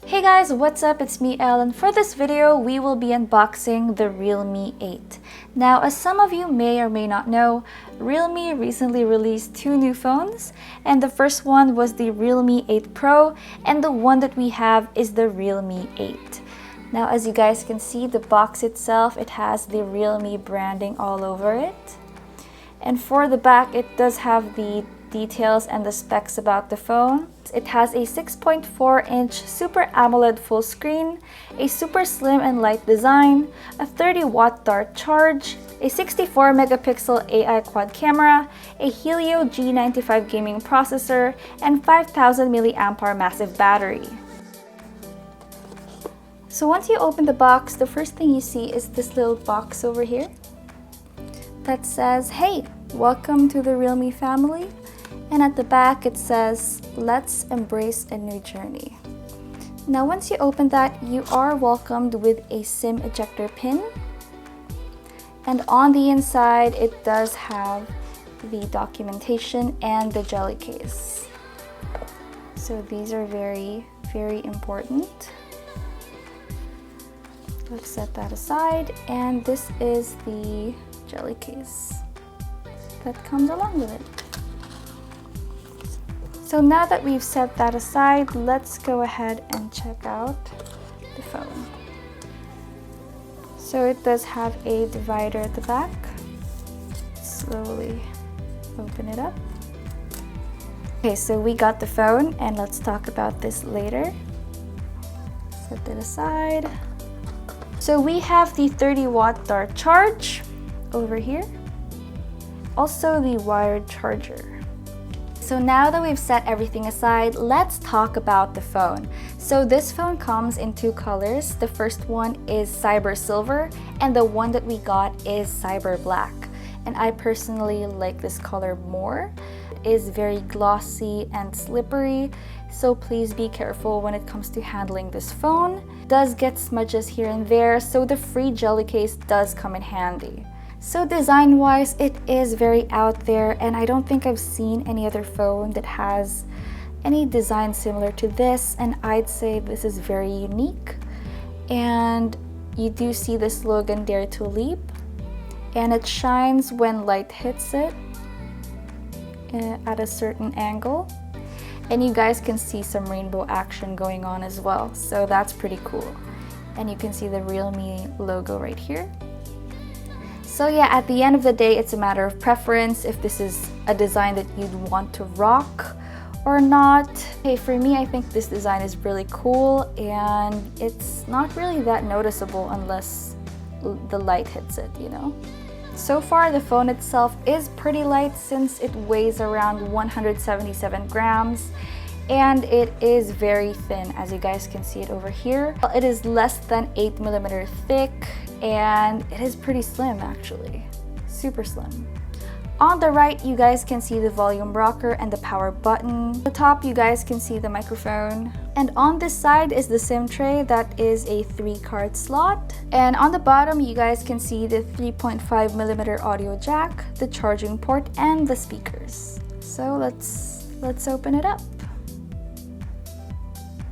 Hey guys, what's up? It's me, Elle, and for this video, we will be unboxing the Realme 8. Now, as some of you may or may not know, Realme recently released two new phones, and the first one was the Realme 8 Pro, and the one that we have is the Realme 8. Now, as you guys can see, the box itself, it has the Realme branding all over it. And for the back, it does have the details and the specs about the phone. It has a 6.4-inch Super AMOLED full screen, a super slim and light design, a 30-watt dart charge, a 64-megapixel AI quad camera, a Helio G95 gaming processor, and 5,000 mAh massive battery. So once you open the box, the first thing you see is this little box over here that says, "Hey, welcome to the Realme family." And at the back it says, "Let's embrace a new journey." Now once you open that, you are welcomed with a SIM ejector pin. And on the inside, it does have the documentation and the jelly case. So these are very, very important. Let's set that aside. And this is the jelly case that comes along with it. So now that we've set that aside, let's go ahead and check out the phone. So it does have a divider at the back. Slowly open it up. Okay, so we got the phone, and let's talk about this later. Set it aside. So we have the 30-watt dart charge over here. Also the wired charger. So now that we've set everything aside, let's talk about the phone. So this phone comes in two colors. The first one is Cyber Silver, and the one that we got is Cyber Black. And I personally like this color more. It is very glossy and slippery, so please be careful when it comes to handling this phone. It does get smudges here and there, so the free jelly case does come in handy. So design-wise, it is very out there, and I don't think I've seen any other phone that has any design similar to this, and I'd say this is very unique. And you do see the slogan, "Dare to Leap," and it shines when light hits it at a certain angle. And you guys can see some rainbow action going on as well, so that's pretty cool. And you can see the Realme logo right here. So yeah, at the end of the day, it's a matter of preference if this is a design that you'd want to rock or not. Hey, for me, I think this design is really cool, and it's not really that noticeable unless the light hits it, you know? So far, the phone itself is pretty light since it weighs around 177 grams. And it is very thin, as you guys can see it over here. It is less than 8mm thick, and it is pretty slim actually, super slim. On the right, you guys can see the volume rocker and the power button. On the top, you guys can see the microphone. And on this side is the SIM tray that is a 3-card slot. And on the bottom, you guys can see the 3.5mm audio jack, the charging port, and the speakers. So let's open it up.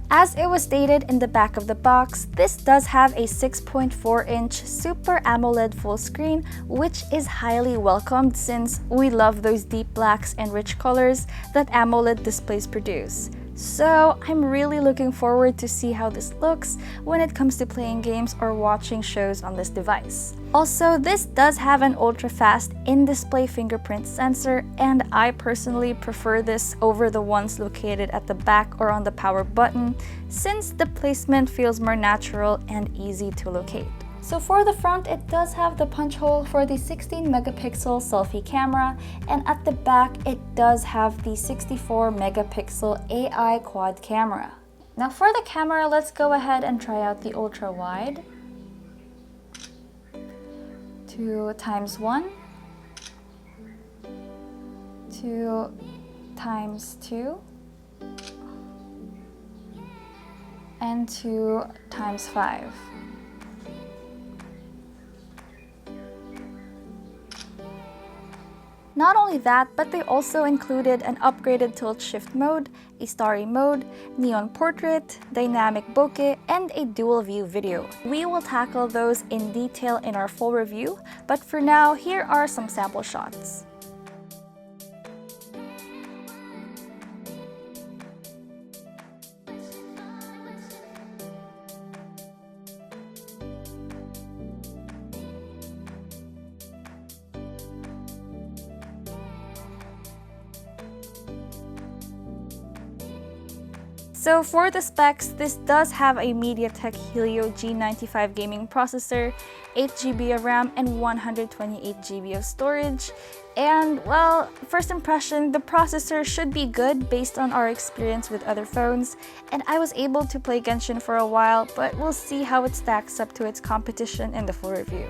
As it was stated in the back of the box, this does have a 6.4-inch Super AMOLED full screen, which is highly welcomed since we love those deep blacks and rich colors that AMOLED displays produce. So I'm really looking forward to see how this looks when it comes to playing games or watching shows on this device. Also, this does have an ultra-fast in-display fingerprint sensor, and I personally prefer this over the ones located at the back or on the power button since the placement feels more natural and easy to locate. So for the front, it does have the punch hole for the 16-megapixel selfie camera, and at the back, it does have the 64-megapixel AI quad camera. Now for the camera, let's go ahead and try out the ultra wide. 2x1, 2x2, and 2x5. Not only that, but they also included an upgraded tilt shift mode, a starry mode, neon portrait, dynamic bokeh, and a dual view video. We will tackle those in detail in our full review, but for now, here are some sample shots. So for the specs, this does have a MediaTek Helio G95 gaming processor, 8GB of RAM, and 128GB of storage. And well, first impression, the processor should be good based on our experience with other phones, and I was able to play Genshin for a while, but we'll see how it stacks up to its competition in the full review.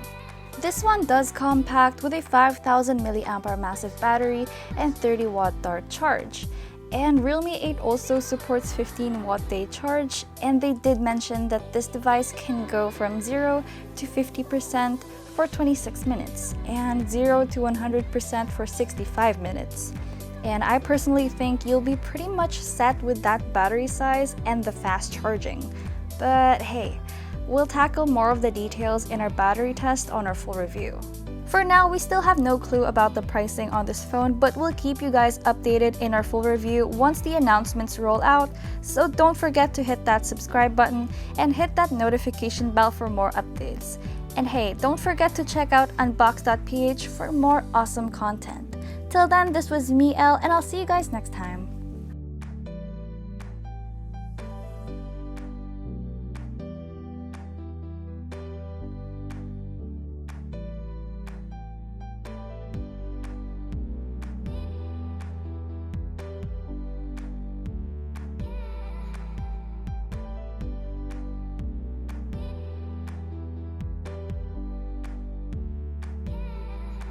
This one does come packed with a 5000 mAh massive battery and 30-watt dart charge. And Realme 8 also supports 15-watt day charge, and they did mention that this device can go from 0 to 50% for 26 minutes and 0 to 100% for 65 minutes. And I personally think you'll be pretty much set with that battery size and the fast charging. But hey, we'll tackle more of the details in our battery test on our full review. For now, we still have no clue about the pricing on this phone, but we'll keep you guys updated in our full review once the announcements roll out, so don't forget to hit that subscribe button and hit that notification bell for more updates. And hey, don't forget to check out unboxes.ph for more awesome content. Till then, this was me, Elle, and I'll see you guys next time.